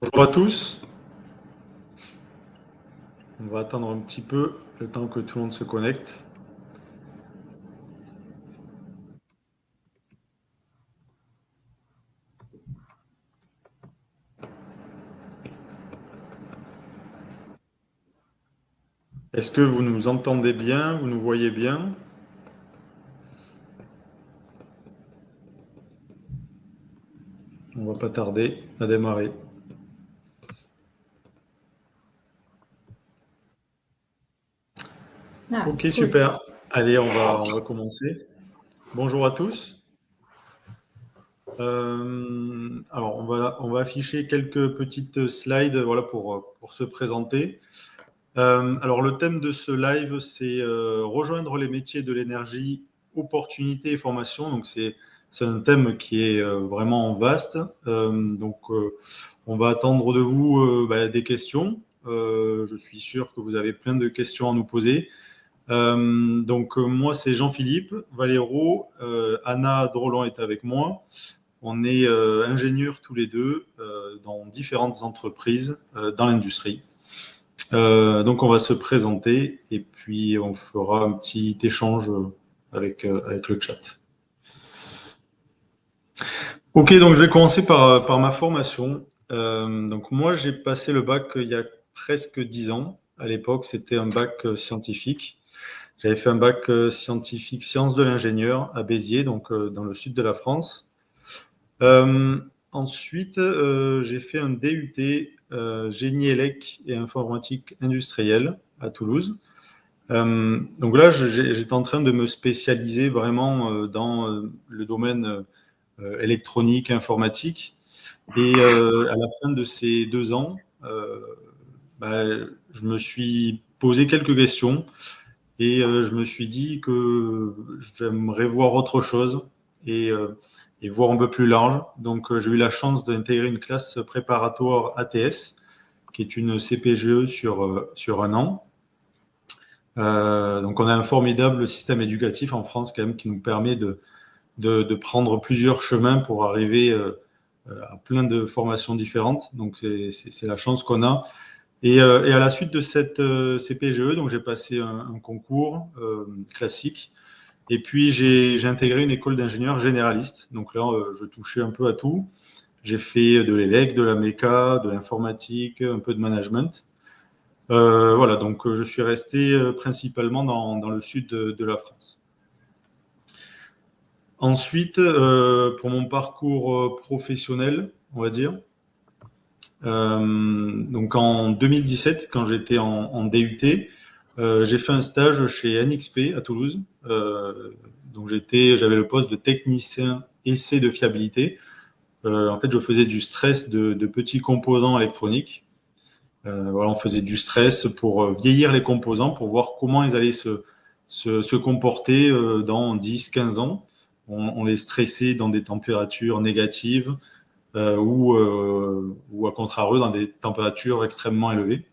Bonjour à tous. On va attendre un petit peu le temps que tout le monde se connecte. Est-ce que vous nous entendez bien? Vous nous voyez bien? On va pas tarder à démarrer. Ah, Ok, cool. super. Allez, on va commencer. Bonjour à tous. Alors, on va afficher quelques petites slides voilà, pour se présenter. Alors, le thème de ce live, c'est rejoindre les métiers de l'énergie, opportunités et formation. Donc, c'est un thème qui est vraiment vaste. On va attendre de vous des questions. Je suis sûr que vous avez plein de questions à nous poser. Moi, c'est Jean-Philippe Valero. Anna Drolon est avec moi. On est ingénieurs tous les deux dans différentes entreprises dans l'industrie. Donc, on va se présenter et puis on fera un petit échange avec le chat. Ok, donc je vais commencer par ma formation. Donc, moi, j'ai passé le bac il y a presque 10 ans. À l'époque, c'était un bac scientifique. J'avais fait un bac scientifique sciences de l'ingénieur à Béziers, donc dans le sud de la France. Ensuite, j'ai fait un DUT génie élec et informatique industrielle à Toulouse. Donc là, j'étais en train de me spécialiser vraiment dans le domaine électronique, informatique. Et à la fin de ces 2 ans, bah, je me suis posé quelques questions et je me suis dit que j'aimerais voir autre chose et, euh, et voir un peu plus large. Donc, j'ai eu la chance d'intégrer une classe préparatoire ATS, qui est une CPGE sur un an. Donc, on a un formidable système éducatif en France quand même qui nous permet de prendre plusieurs chemins pour arriver à plein de formations différentes. Donc, c'est la chance qu'on a. Et à la suite de cette CPGE, donc j'ai passé un concours classique. Et puis, j'ai intégré une école d'ingénieur généraliste. Donc là, je touchais un peu à tout. J'ai fait de l'élec, de la méca, de l'informatique, un peu de management. Voilà, donc je suis resté principalement dans le sud de la France. Ensuite, pour mon parcours professionnel, on va dire, donc en 2017, quand j'étais en DUT, j'ai fait un stage chez NXP à Toulouse. Donc j'avais le poste de technicien essai de fiabilité. En fait, je faisais du stress de petits composants électroniques. Voilà, on faisait du stress pour vieillir les composants, pour voir comment ils allaient se comporter dans 10, 15 ans. On les stressait dans des températures négatives ou à contrario dans des températures extrêmement élevées.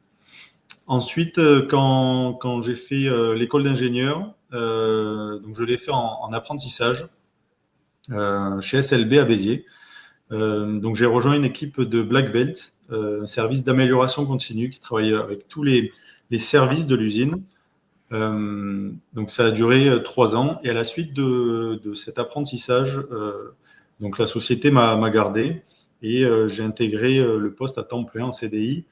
Ensuite, quand j'ai fait l'école d'ingénieur, donc je l'ai fait en apprentissage chez SLB à Béziers. Donc j'ai rejoint une équipe de Black Belt, un service d'amélioration continue qui travaille avec tous les services de l'usine. Donc ça a duré 3 ans et à la suite de cet apprentissage, donc la société m'a gardé et j'ai intégré le poste à temps plein en CDI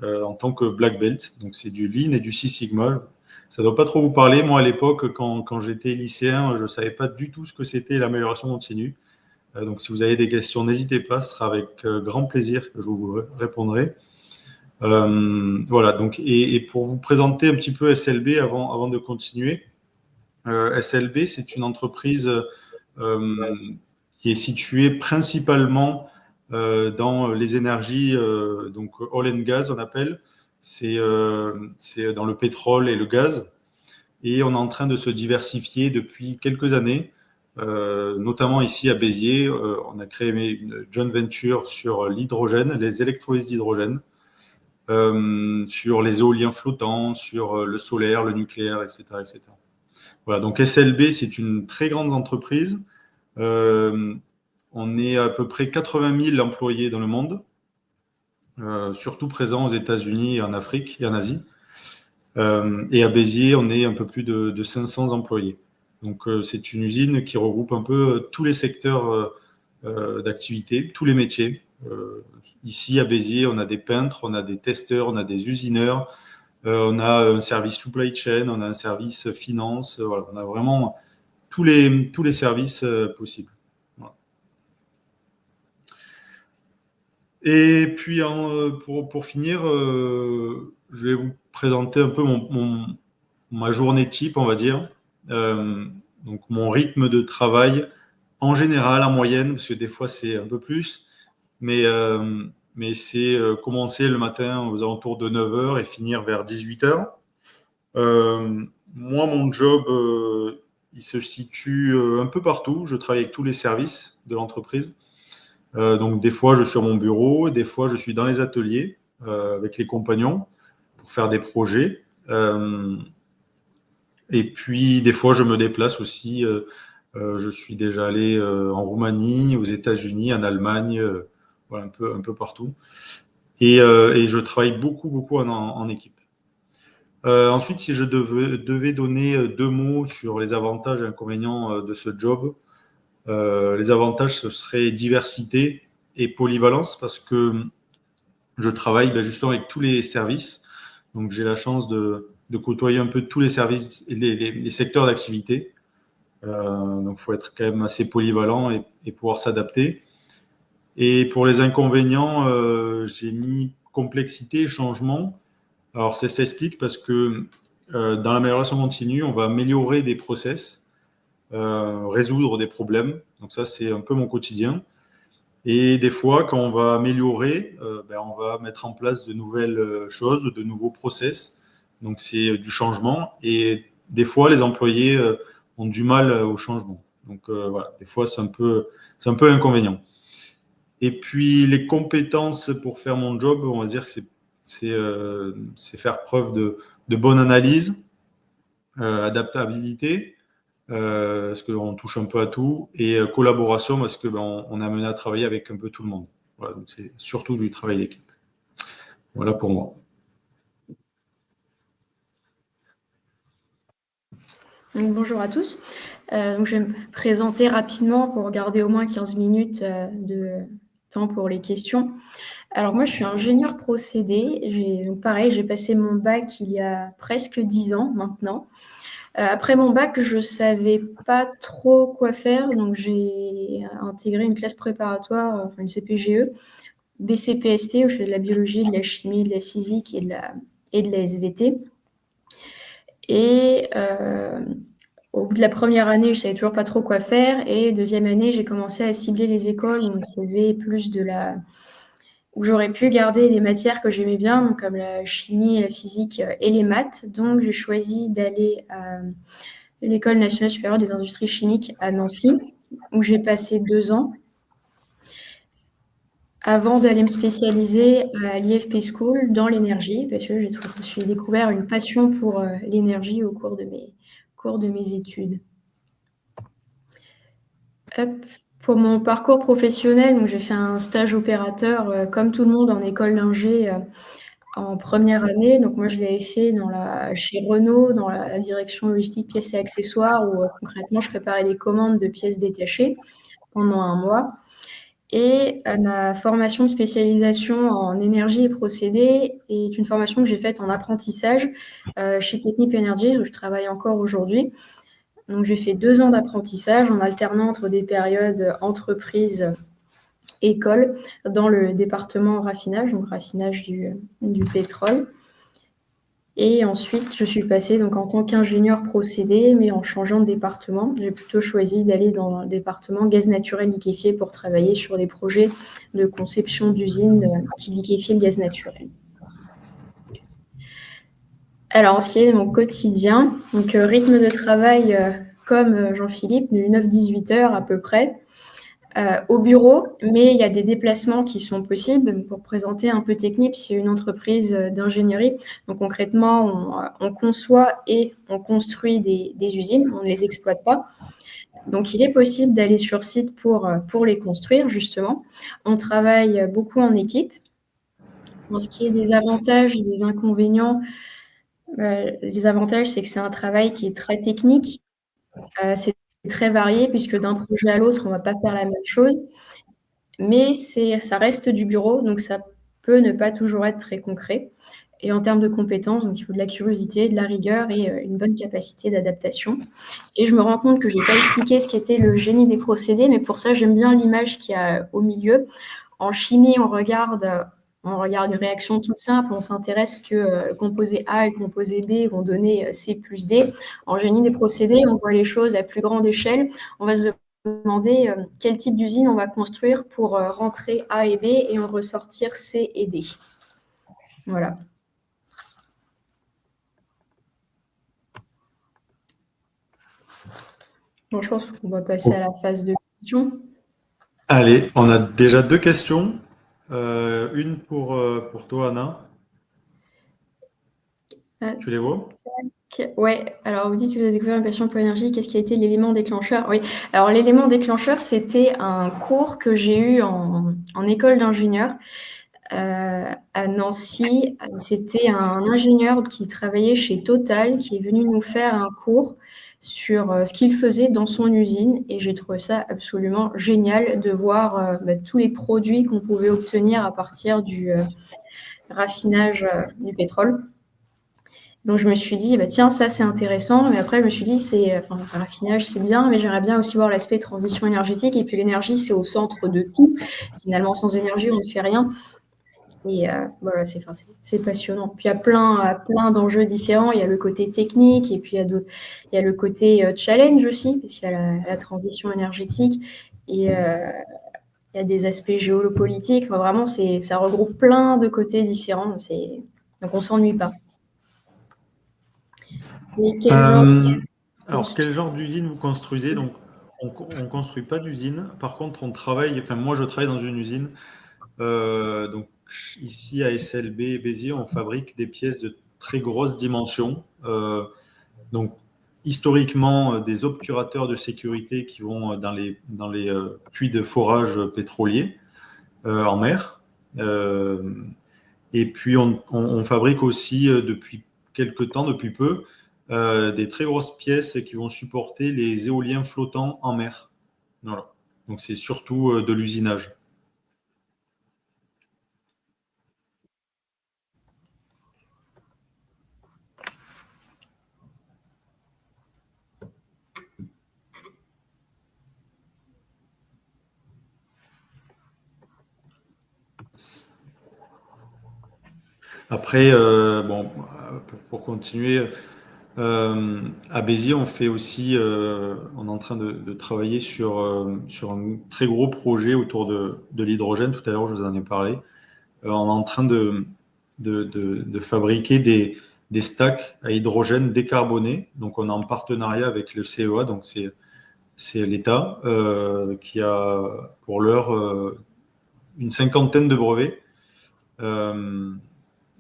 en tant que Black Belt. Donc c'est du Lean et du Six Sigma. Ça ne doit pas trop vous parler. Moi, à l'époque, quand j'étais lycéen, je ne savais pas du tout ce que c'était l'amélioration continue. Donc si vous avez des questions, n'hésitez pas, ce sera avec grand plaisir que je vous répondrai. Voilà, donc, et pour vous présenter un petit peu SLB avant de continuer, SLB, c'est une entreprise qui est située principalement dans les énergies, donc oil and gas, on appelle. C'est dans le pétrole et le gaz. Et on est en train de se diversifier depuis quelques années, notamment ici à Béziers. On a créé une joint venture sur l'hydrogène, les électrolyses d'hydrogène, sur les éoliens flottants, sur le solaire, le nucléaire, etc., etc. Voilà, donc SLB, c'est une très grande entreprise. Euh, on est à peu près 80 000 employés dans le monde. surtout présent aux États-Unis et en Afrique et en Asie. Et à Béziers, on est un peu plus de 500 employés. Donc, c'est une usine qui regroupe un peu tous les secteurs d'activité, tous les métiers. Ici, à Béziers, on a des peintres, on a des testeurs, on a des usineurs, on a un service supply chain, on a un service finance. Voilà, on a vraiment tous les services possibles. Voilà. Et puis, pour finir, je vais vous présenter un peu ma journée type, on va dire. Euh, donc, mon rythme de travail, en général, en moyenne, parce que des fois, c'est un peu plus, mais, euh, mais c'est commencer le matin aux alentours de 9 heures et finir vers 18 heures. Moi, mon job, il se situe un peu partout. Je travaille avec tous les services de l'entreprise. Donc, des fois, je suis à mon bureau, et des fois, je suis dans les ateliers avec les compagnons pour faire des projets. Et puis, des fois, je me déplace aussi. Je suis déjà allé en Roumanie, aux États-Unis, en Allemagne, voilà, un peu partout. Et je travaille beaucoup, beaucoup en équipe. Ensuite, si je devais donner 2 mots sur les avantages et inconvénients de ce job, les avantages, ce serait diversité et polyvalence parce que je travaille justement avec tous les services. Donc, j'ai la chance de côtoyer un peu tous les services et les secteurs d'activité. Donc, il faut être quand même assez polyvalent et pouvoir s'adapter. Et pour les inconvénients, j'ai mis complexité et changement. Alors, ça s'explique parce que dans l'amélioration continue, on va améliorer des process, résoudre des problèmes. Donc, ça, c'est un peu mon quotidien. Et des fois, quand on va améliorer, on va mettre en place de nouvelles choses, de nouveaux process. Donc, c'est du changement. Et des fois, les employés ont du mal au changement. Donc, voilà, des fois, c'est un peu inconvénient. Et puis, les compétences pour faire mon job, on va dire que c'est faire preuve de bonne analyse, adaptabilité, parce qu'on touche un peu à tout, et collaboration, parce que on est amené à travailler avec un peu tout le monde. Voilà, donc c'est surtout du travail d'équipe. Voilà pour moi. Donc, bonjour à tous. Donc, je vais me présenter rapidement pour garder au moins 15 minutes de temps pour les questions. Alors moi, je suis ingénieure procédé. Donc pareil, j'ai passé mon bac il y a presque 10 ans maintenant. Après mon bac, je savais pas trop quoi faire, donc j'ai intégré une classe préparatoire, enfin une CPGE, BCPST, où je fais de la biologie, de la chimie, de la physique et de la SVT. Et au bout de la première année, je savais toujours pas trop quoi faire. Et deuxième année, j'ai commencé à cibler les écoles où on faisait plus où j'aurais pu garder des matières que j'aimais bien, donc comme la chimie, la physique et les maths. Donc j'ai choisi d'aller à l'École nationale supérieure des industries chimiques à Nancy, où j'ai passé 2 ans, avant d'aller me spécialiser à l'IFP School dans l'énergie, parce que je me suis découvert une passion pour l'énergie au cours de mes études. Hop. Pour mon parcours professionnel, donc j'ai fait un stage opérateur comme tout le monde en école d'ingé en première année. Donc moi je l'avais fait chez Renault dans la direction logistique pièces et accessoires où concrètement je préparais des commandes de pièces détachées pendant 1 mois. Et ma formation de spécialisation en énergie et procédés est une formation que j'ai faite en apprentissage chez Technip Energies où je travaille encore aujourd'hui. Donc j'ai fait 2 ans d'apprentissage en alternant entre des périodes entreprise école dans le département raffinage, donc raffinage du pétrole. Et ensuite, je suis passée donc en tant qu'ingénieur procédé, mais en changeant de département. J'ai plutôt choisi d'aller dans le département gaz naturel liquéfié pour travailler sur des projets de conception d'usines qui liquéfient le gaz naturel. Alors, en ce qui est de mon quotidien, donc rythme de travail comme Jean-Philippe, de 9-18 heures à peu près. Au bureau, mais il y a des déplacements qui sont possibles. Pour présenter un peu Technip, c'est une entreprise d'ingénierie. Donc concrètement, on conçoit et on construit des usines, on ne les exploite pas. Donc il est possible d'aller sur site pour les construire, justement. On travaille beaucoup en équipe. Pour ce qui est des avantages et des inconvénients, les avantages, c'est que c'est un travail qui est très technique. C'est très varié puisque d'un projet à l'autre, on va pas faire la même chose. Mais ça reste du bureau, donc ça peut ne pas toujours être très concret. Et en termes de compétences, donc il faut de la curiosité, de la rigueur et une bonne capacité d'adaptation. Et je me rends compte que je n'ai pas expliqué ce qu'était le génie des procédés, mais pour ça, j'aime bien l'image qu'il y a au milieu. En chimie, on regarde une réaction toute simple, on s'intéresse que le composé A et le composé B vont donner C plus D. En génie des procédés, on voit les choses à plus grande échelle. On va se demander quel type d'usine on va construire pour rentrer A et B et en ressortir C et D. Voilà. Bon, je pense qu'on va passer à la phase de questions. Allez, on a déjà 2 questions. Une pour toi, Anna. Tu les vois? Ouais, alors vous dites que vous avez découvert une passion pour l'énergie. Qu'est-ce qui a été l'élément déclencheur? Oui, alors l'élément déclencheur, c'était un cours que j'ai eu en école d'ingénieur à Nancy. C'était un ingénieur qui travaillait chez Total qui est venu nous faire un cours sur ce qu'il faisait dans son usine et j'ai trouvé ça absolument génial de voir tous les produits qu'on pouvait obtenir à partir du raffinage du pétrole. Donc je me suis dit, tiens, ça c'est intéressant. Mais après, je me suis dit, le raffinage, c'est bien, mais j'aimerais bien aussi voir l'aspect transition énergétique. Et puis l'énergie, c'est au centre de tout. Finalement, sans énergie, on ne fait rien. Et voilà, c'est passionnant. Puis il y a plein d'enjeux différents. Il y a le côté technique et puis il y a le côté challenge aussi, parce qu'il y a la transition énergétique. Et il y a des aspects géopolitiques. Enfin, vraiment, ça regroupe plein de côtés différents. Donc on ne s'ennuie pas. Alors, quel genre d'usine vous construisez? Donc, on ne construit pas d'usine. Par contre, moi, je travaille dans une usine. Donc, ici, à SLB et Béziers, on fabrique des pièces de très grosses dimensions. Donc, historiquement, des obturateurs de sécurité qui vont dans les puits de forage pétroliers en mer. Et puis, on fabrique aussi depuis quelques temps, depuis peu, des très grosses pièces qui vont supporter les éoliens flottants en mer. Voilà. Donc, c'est surtout de l'usinage. Après, pour continuer, à Béziers, on fait aussi, on est en train de travailler sur un très gros projet autour de l'hydrogène. Tout à l'heure, je vous en ai parlé. On est en train de fabriquer des stacks à hydrogène décarboné. Donc, on est en partenariat avec le CEA, donc c'est l'État qui a pour l'heure une 50aine de brevets.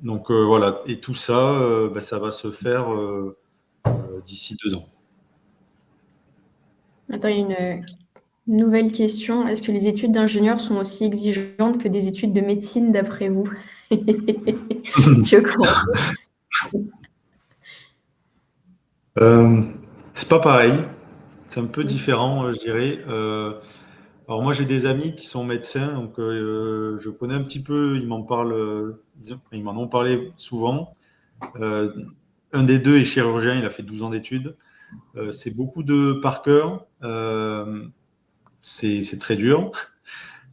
Donc voilà, et tout ça, ça va se faire d'ici 2 ans. Attends, il y a une nouvelle question. Est-ce que les études d'ingénieur sont aussi exigeantes que des études de médecine d'après vous? Tu veux commencer? C'est pas pareil, c'est un peu différent, je dirais. Alors moi, j'ai des amis qui sont médecins, donc je connais un petit peu, ils m'en parlent, ils m'en ont parlé souvent. Un des deux est chirurgien, il a fait 12 ans d'études. C'est beaucoup de par cœur, c'est très dur.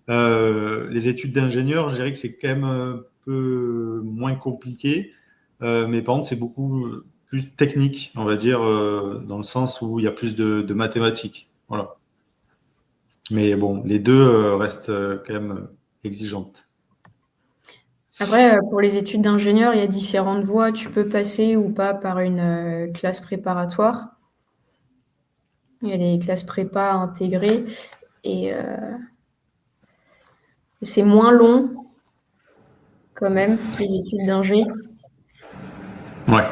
Les études d'ingénieur, je dirais que c'est quand même un peu moins compliqué, mais par contre, c'est beaucoup plus technique, on va dire, dans le sens où il y a plus de mathématiques. Voilà. Mais bon, les deux restent quand même exigeantes. Après, pour les études d'ingénieur, il y a différentes voies. Tu peux passer ou pas par une classe préparatoire. Il y a les classes prépa intégrées et c'est moins long quand même que les études d'ingé. Ouais,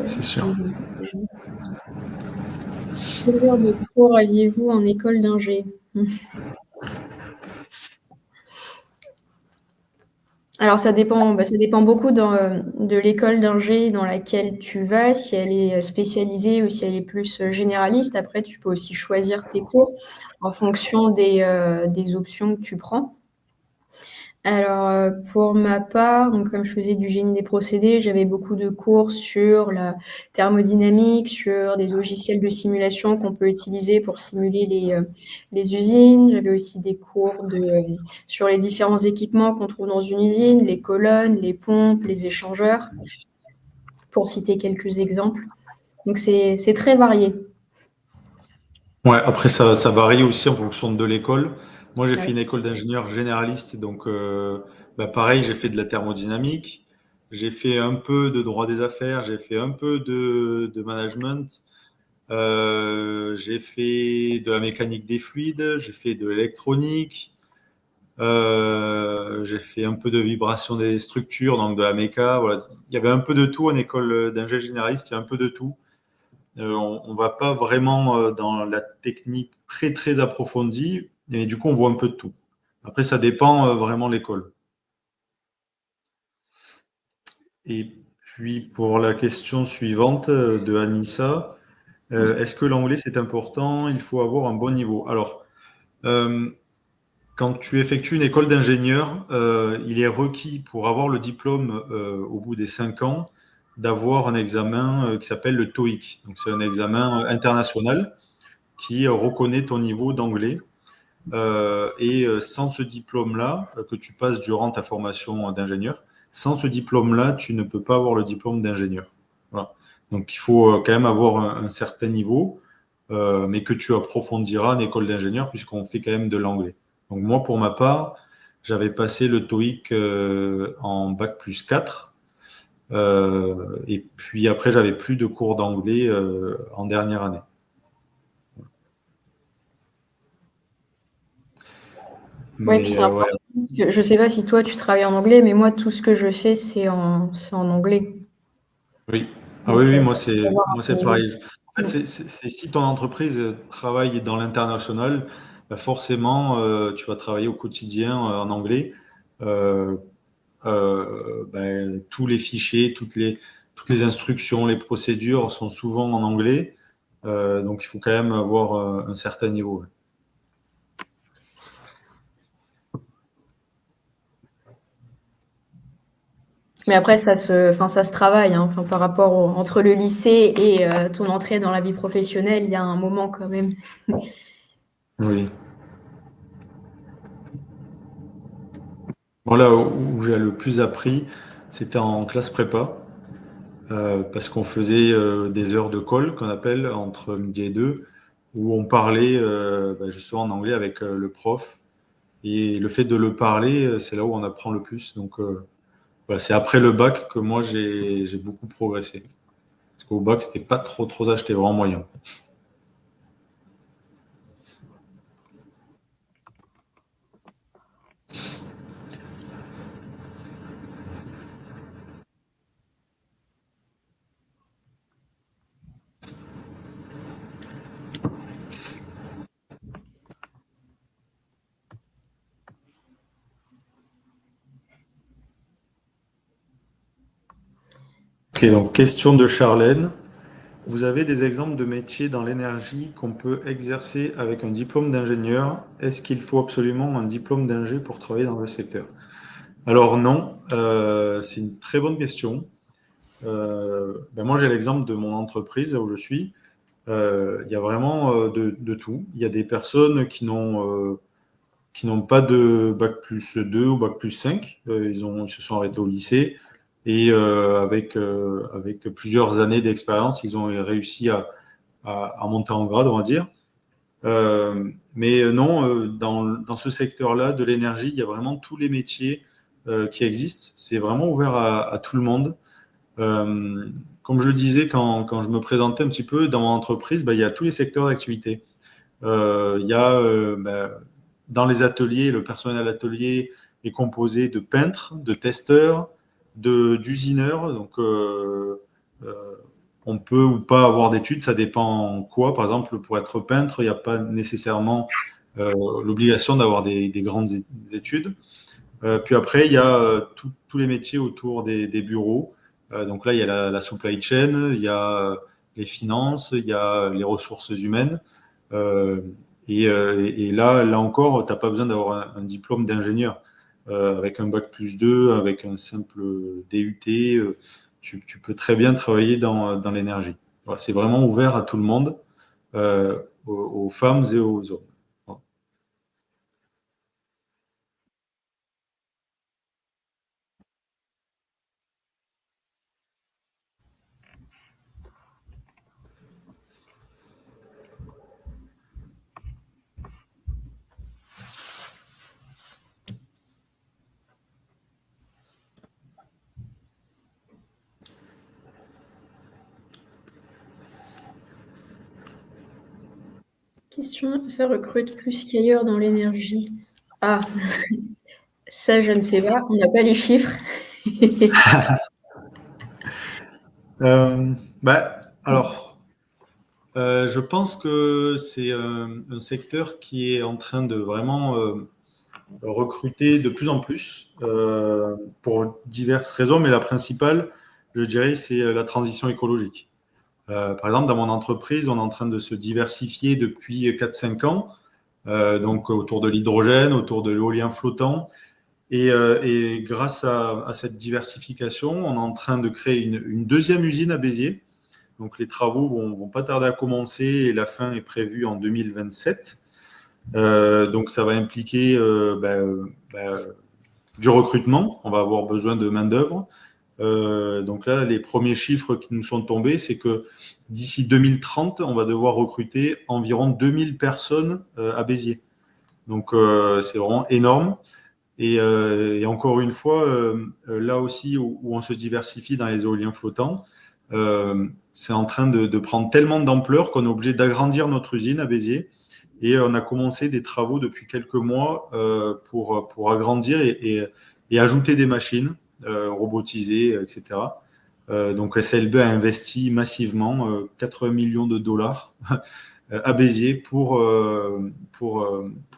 c'est sûr. Quelle heure de cours aviez-vous en école d'ingé? Alors ça dépend beaucoup de l'école d'ingé dans laquelle tu vas, si elle est spécialisée ou si elle est plus généraliste. Après, tu peux aussi choisir tes cours en fonction des options que tu prends. Alors, pour ma part, donc comme je faisais du génie des procédés, j'avais beaucoup de cours sur la thermodynamique, sur des logiciels de simulation qu'on peut utiliser pour simuler les usines. J'avais aussi des cours sur les différents équipements qu'on trouve dans une usine, les colonnes, les pompes, les échangeurs, pour citer quelques exemples. Donc c'est très varié. Ouais, après, ça varie aussi en fonction de l'école. Moi, j'ai fait Ouais. une école d'ingénieur généraliste, donc pareil, j'ai fait de la thermodynamique, j'ai fait un peu de droit des affaires, j'ai fait un peu de management, j'ai fait de la mécanique des fluides, j'ai fait de l'électronique, j'ai fait un peu de vibration des structures, donc de la méca. Voilà. Il y avait un peu de tout en école d'ingénieur généraliste, il y a un peu de tout. On va pas vraiment dans la technique très très approfondie, et du coup on voit un peu de tout. Après, ça dépend vraiment de l'école. Et puis pour la question suivante de Anissa, est-ce que l'anglais c'est important? Il faut avoir un bon niveau. Alors, euh, quand tu effectues une école d'ingénieur, il est requis pour avoir le diplôme au bout des 5 ans d'avoir un examen qui s'appelle le TOEIC. Donc c'est un examen international qui reconnaît ton niveau d'anglais. Sans ce diplôme-là, que tu passes durant ta formation d'ingénieur, sans ce diplôme-là, tu ne peux pas avoir le diplôme d'ingénieur. Voilà. Donc il faut quand même avoir un certain niveau, mais que tu approfondiras en école d'ingénieur, puisqu'on fait quand même de l'anglais. Donc moi, pour ma part, j'avais passé le TOEIC en bac+4. Et puis après, j'avais plus de cours d'anglais en dernière année. Ouais, puis Mais c'est important. ouais, Je sais pas si toi tu travailles en anglais, mais moi tout ce que je fais c'est en anglais. oui. Ah oui, Donc oui, faut avoir moi un c'est niveau. pareil. En fait, Mm. si ton entreprise travaille dans l'international, bah forcément, tu vas travailler au quotidien en anglais. Euh, tous les fichiers, toutes les instructions, les procédures sont souvent en anglais. Donc il faut quand même avoir un certain niveau. Ouais. Mais après ça se travaille, hein. Enfin, par rapport entre le lycée et ton entrée dans la vie professionnelle, il y a un moment quand même. Oui. Bon, là où j'ai le plus appris, c'était en classe prépa. Parce qu'on faisait des heures de colle qu'on appelle entre midi et deux, où on parlait justement en anglais avec le prof. Et le fait de le parler, c'est là où on apprend le plus. Donc voilà, c'est après le bac que moi j'ai beaucoup progressé. Parce qu'au bac, c'était pas trop ça, j'étais vraiment moyen. Ok, donc question de Charlène. Vous avez des exemples de métiers dans l'énergie qu'on peut exercer avec un diplôme d'ingénieur? Est-ce qu'il faut absolument un diplôme d'ingé pour travailler dans le secteur? Alors non, c'est une très bonne question. Moi, j'ai l'exemple de mon entreprise là où je suis. Il y a vraiment de tout. Il y a des personnes qui n'ont pas de bac+2 ou bac+5. Ils se sont arrêtés au lycée et avec plusieurs années d'expérience, ils ont réussi à monter en grade, on va dire. Mais non, dans ce secteur-là de l'énergie, il y a vraiment tous les métiers qui existent. C'est vraiment ouvert à tout le monde. Euh, Comme je le disais quand je me présentais un petit peu dans mon entreprise, il y a tous les secteurs d'activité. Il y a dans les ateliers, le personnel à l'atelier est composé de peintres, de testeurs, d'usineurs. Donc, euh, on peut ou pas avoir d'études, ça dépend en quoi. Par exemple, pour être peintre, il n'y a pas nécessairement l'obligation d'avoir des grandes études. Puis après, il y a tous les métiers autour des bureaux. Donc là, il y a la supply chain, il y a les finances, il y a les ressources humaines. Euh, et là encore, tu n'as pas besoin d'avoir un diplôme d'ingénieur. Avec un bac plus 2, avec un simple DUT, tu peux très bien travailler dans l'énergie. Voilà, c'est vraiment ouvert à tout le monde, aux femmes et aux hommes. Voilà. Question, ça recrute plus qu'ailleurs dans l'énergie? Ah, ça, je ne sais pas, on n'a pas les chiffres. Euh, alors, je pense que c'est un secteur qui est en train de vraiment recruter de plus en plus pour diverses raisons, mais la principale, je dirais, c'est la transition écologique. Par exemple, dans mon entreprise, on est en train de se diversifier depuis 4-5 ans, donc autour de l'hydrogène, autour de l'éolien flottant. Et grâce à cette diversification, on est en train de créer une deuxième usine à Béziers. Donc les travaux vont pas tarder à commencer et la fin est prévue en 2027. Donc ça va impliquer du recrutement. On va avoir besoin de main-d'œuvre. Donc là, les premiers chiffres qui nous sont tombés, c'est que d'ici 2030, on va devoir recruter environ 2000 personnes à Béziers. Donc c'est vraiment énorme. Et encore une fois, là aussi où on se diversifie dans les éoliens flottants, c'est en train de prendre tellement d'ampleur qu'on est obligé d'agrandir notre usine à Béziers. Et on a commencé des travaux depuis quelques mois pour agrandir et ajouter des machines robotisées, etc. Donc SLB a investi massivement 80 millions de dollars à Béziers pour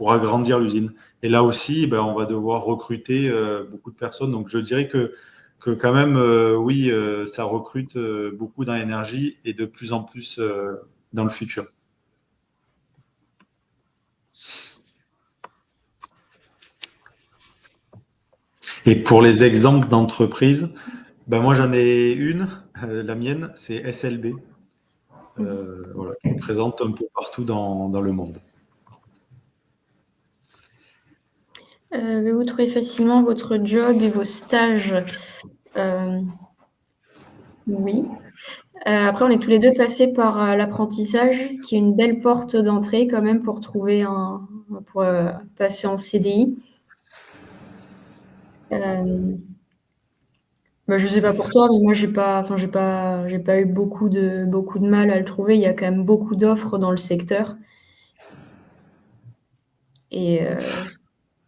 agrandir l'usine. Et là aussi, ben, on va devoir recruter beaucoup de personnes. Donc je dirais que quand même, oui, ça recrute beaucoup dans l'énergie et de plus en plus dans le futur. Et pour les exemples d'entreprises, ben moi j'en ai une, la mienne, c'est SLB, voilà, qui est présente un peu partout dans le monde. Vous trouvez facilement votre job et vos stages? Oui. Après, on est tous les deux passés par l'apprentissage, qui est une belle porte d'entrée quand même pour trouver pour passer en CDI. Je sais pas pour toi, mais moi j'ai pas eu beaucoup de mal à le trouver. Il y a quand même beaucoup d'offres dans le secteur. Et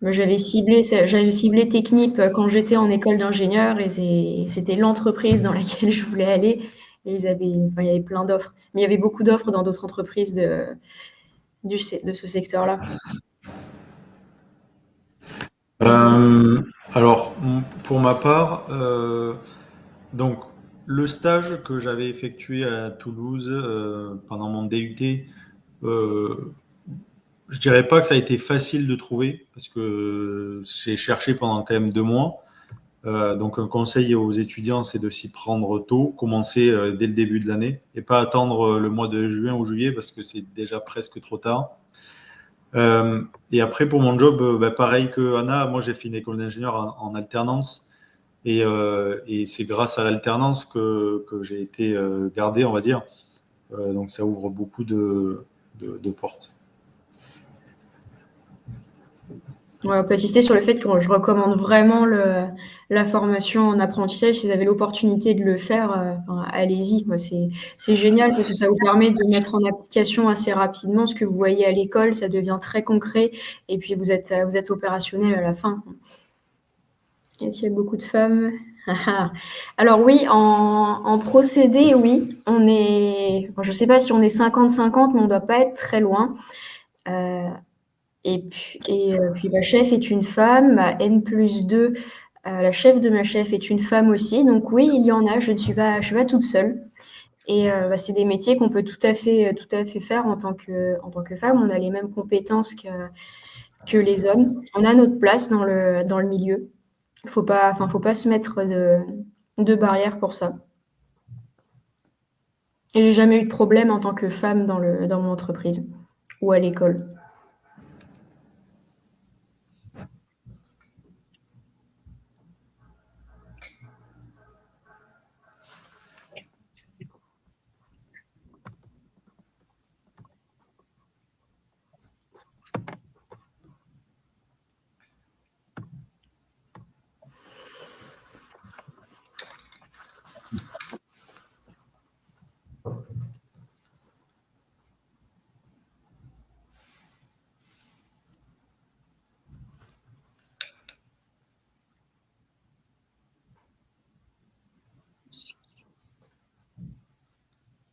moi, j'avais ciblé Technip quand j'étais en école d'ingénieur et c'était l'entreprise dans laquelle je voulais aller. Et il y avait plein d'offres. Mais il y avait beaucoup d'offres dans d'autres entreprises de ce secteur-là. Alors, pour ma part, donc le stage que j'avais effectué à Toulouse pendant mon DUT, je dirais pas que ça a été facile de trouver parce que j'ai cherché pendant quand même 2 mois. Donc un conseil aux étudiants, c'est de s'y prendre tôt, commencer dès le début de l'année et pas attendre le mois de juin ou juillet parce que c'est déjà presque trop tard. Et après, pour mon job, pareil que Anna, moi j'ai fait une école d'ingénieur en alternance. Et c'est grâce à l'alternance que j'ai été gardé, on va dire. Donc ça ouvre beaucoup de portes. Ouais, on peut insister sur le fait que je recommande vraiment la formation en apprentissage. Si vous avez l'opportunité de le faire, allez-y. C'est génial parce que ça vous permet de mettre en application assez rapidement ce que vous voyez à l'école. Ça devient très concret et puis vous êtes opérationnel à la fin. Est-ce qu'il y a beaucoup de femmes? Alors oui, en procédé, oui. Je ne sais pas si on est 50-50, mais on ne doit pas être très loin. Puis ma chef est une femme, ma N+2, la chef de ma chef est une femme aussi. Donc oui, il y en a, je ne suis pas toute seule. Et c'est des métiers qu'on peut tout à fait faire en tant que femme. On a les mêmes compétences que les hommes. On a notre place dans le milieu. Faut pas se mettre de barrière pour ça. Et j'ai jamais eu de problème en tant que femme dans mon entreprise ou à l'école.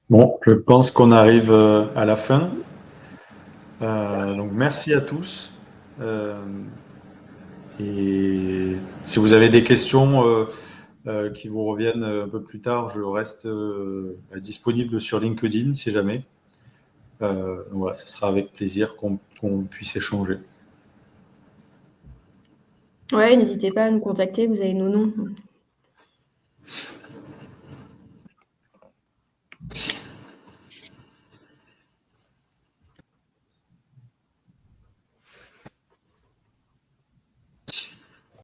Bon, je pense qu'on arrive à la fin. Donc merci à tous. Euh, et si vous avez des questions qui vous reviennent un peu plus tard, je reste disponible sur LinkedIn si jamais. Voilà, ce sera avec plaisir qu'on puisse échanger. Ouais, n'hésitez pas à nous contacter, vous avez nos noms.